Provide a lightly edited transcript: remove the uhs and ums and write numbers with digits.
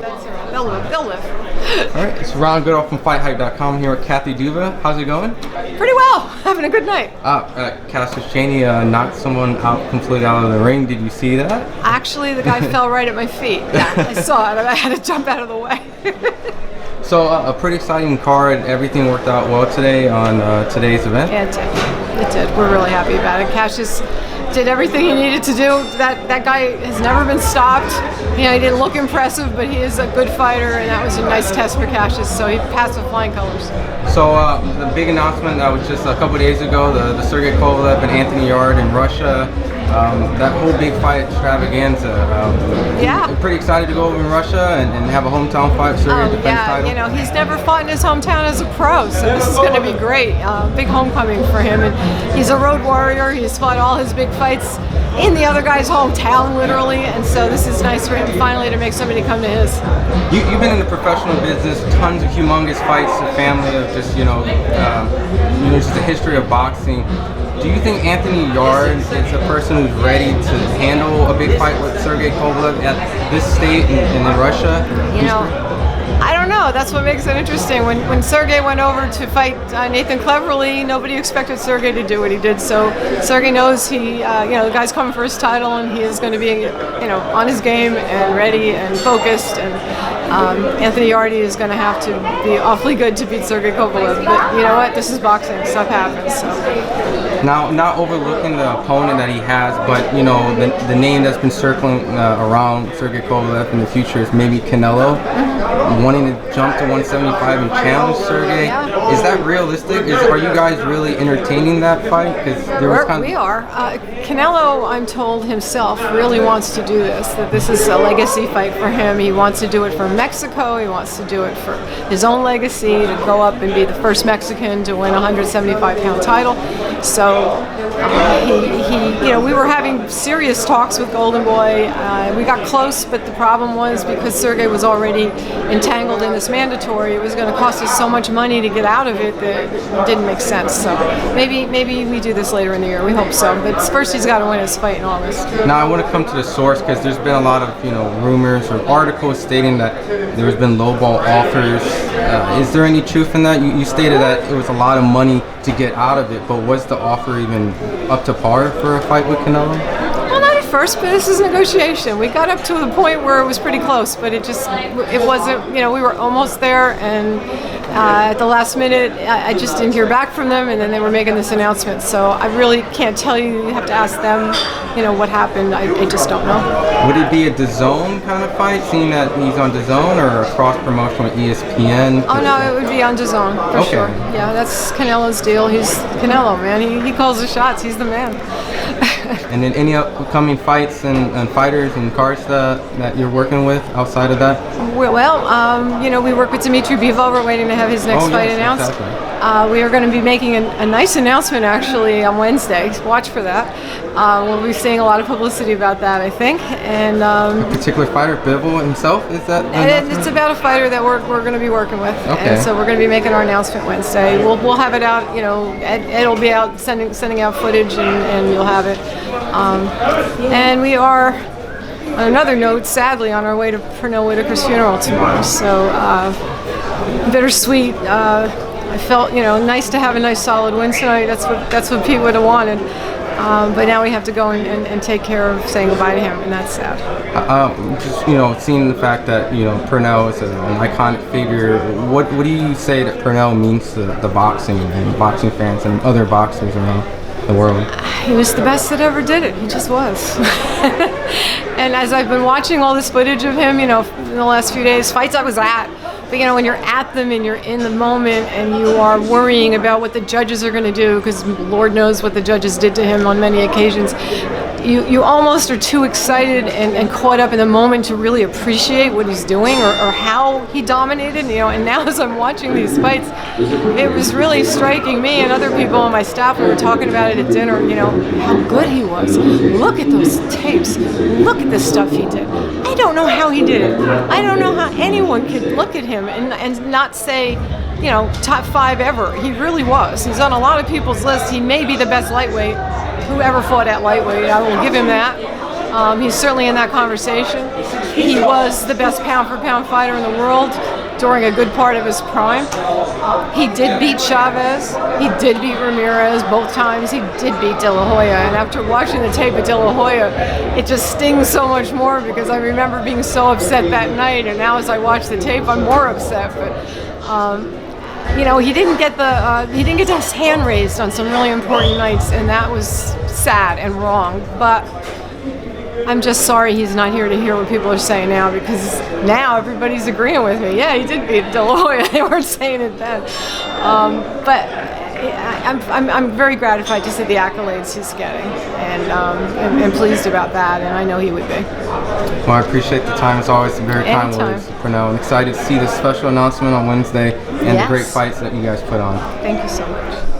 That's all right. They'll live. All right, it's Ron Goodall from FightHype.com here with Kathy Duva. How's it going? Pretty well. Having a good night. Cassius Chaney knocked someone out completely out of the ring. Did you see that? Actually, the guy fell right at my feet. Yeah, I saw it. I had to jump out of the way. So a pretty exciting card. Everything worked out well today on today's event. Yeah, it did. We're really happy about it. Cassius did everything he needed to do. That guy has never been stopped. You know, he didn't look impressive, but he is a good fighter, and that was a nice test for Cassius. So he passed with flying colors. So the big announcement that was just a couple days ago, the Sergey Kovalev and Anthony Yarde in Russia. That whole big fight extravaganza. Yeah. I'm pretty excited to go over in Russia and have a hometown fight. Sergey defense title. You know, he's never fought in his hometown as a pro, so this is going to be great. Big homecoming for him, and he's a road warrior. He's fought all his big fights in the other guy's hometown, literally, and so this is nice for him finally to make somebody come to his. You've been in the professional business, tons of humongous fights, a family of just just a history of boxing. Do you think Anthony Yarde is a person who's ready to handle a big fight with Sergey Kovalev at this state in Russia? You know, I don't know. That's what makes it interesting. When Sergey went over to fight Nathan Cleverly, nobody expected Sergey to do what he did. So Sergey knows the guy's coming for his title, and he is going to be, on his game and ready and focused. And Anthony Yarde is going to have to be awfully good to beat Sergey Kovalev. But you know what? This is boxing. Stuff happens. So. Now, not overlooking the opponent that he has, but the name that's been circling around Sergey Kovalev in the future is maybe Canelo, wanting to jump to 175 and challenge Sergey. Yeah. Is that realistic? Are you guys really entertaining that fight? Because we are. Canelo, I'm told himself, really wants to do this. That this is a legacy fight for him. He wants to do it for Mexico. He wants to do it for his own legacy, to go up and be the first Mexican to win a 175-pound title. So we were having serious talks with Golden Boy. We got close, but the problem was because Sergey was already entangled in this mandatory, it was going to cost us so much money to get out of it that it didn't make sense. So maybe we do this later in the year. We hope so. But first, he's got to win his fight in August. Now, I want to come to the source because there's been a lot of rumors or articles stating that there's been lowball offers. Is there any truth in that? You stated that it was a lot of money to get out of it, but was the offer even up to par for a fight with Canelo? Well, not at first, but this is negotiation. We got up to the point where it was pretty close, but it wasn't, we were almost there, and at the last minute, I just didn't hear back from them, and then they were making this announcement. So I really can't tell you. You have to ask them, what happened. I just don't know. Would it be a DAZN kind of fight, seeing that he's on DAZN, or a cross-promotion with ESPN? Oh, no, it would be on DAZN, for sure. Yeah, that's Canelo's deal. He's Canelo, man. He calls the shots. He's the man. And then any upcoming fights and fighters and cards that you're working with outside of that? Well, we work with Dimitri Bivol. We're waiting to have his next fight announced. Exactly. We are going to be making a nice announcement actually on Wednesday. Watch for that. We'll be seeing a lot of publicity about that, I think. And a particular fighter, Bivol himself, is that? It's about a fighter that we're going to be working with. Okay. And so we're going to be making our announcement Wednesday. We'll have it out. Ed will be out sending out footage, and you'll have it. And we are, on another note, sadly on our way to Pernell Whitaker's funeral tomorrow. So bittersweet. I felt, nice to have a nice solid win tonight. That's what Pete would have wanted. But now we have to go and take care of saying goodbye to him, and that's sad. Seeing the fact that Pernell is an iconic figure, what do you say that Pernell means to the boxing and boxing fans and other boxers around the world? He was the best that ever did it. He just was. And as I've been watching all this footage of him, in the last few days, fights I was at. But when you're at them and you're in the moment and you are worrying about what the judges are going to do, because Lord knows what the judges did to him on many occasions, you almost are too excited and caught up in the moment to really appreciate what he's doing or how he dominated. And now as I'm watching these fights, it was really striking me and other people on my staff who were talking about it at dinner, how good he was. Look at those tapes. Look at the stuff he did. I don't know how he did it. I don't know how anyone could look at him and not say, top 5 ever. He really was. He's on a lot of people's lists. He may be the best lightweight who ever fought at lightweight. I will give him that. He's certainly in that conversation. he was the best pound-for-pound fighter in the world during a good part of his prime. He did beat Chavez. He did beat Ramirez both times. He did beat De La Hoya. And after watching the tape of De La Hoya, it just stings so much more because I remember being so upset that night. And now as I watch the tape, I'm more upset. But you know, he didn't get his hand raised on some really important nights, and that was sad and wrong. But I'm just sorry he's not here to hear what people are saying now, because now everybody's agreeing with me. Yeah, he did beat De La Hoya. They weren't saying it then. But I'm very gratified to see the accolades he's getting, and pleased about that, and I know he would be. Well, I appreciate the time. It's always very kind words, Pernell. I'm excited to see the special announcement on Wednesday and the great fights that you guys put on. Thank you so much.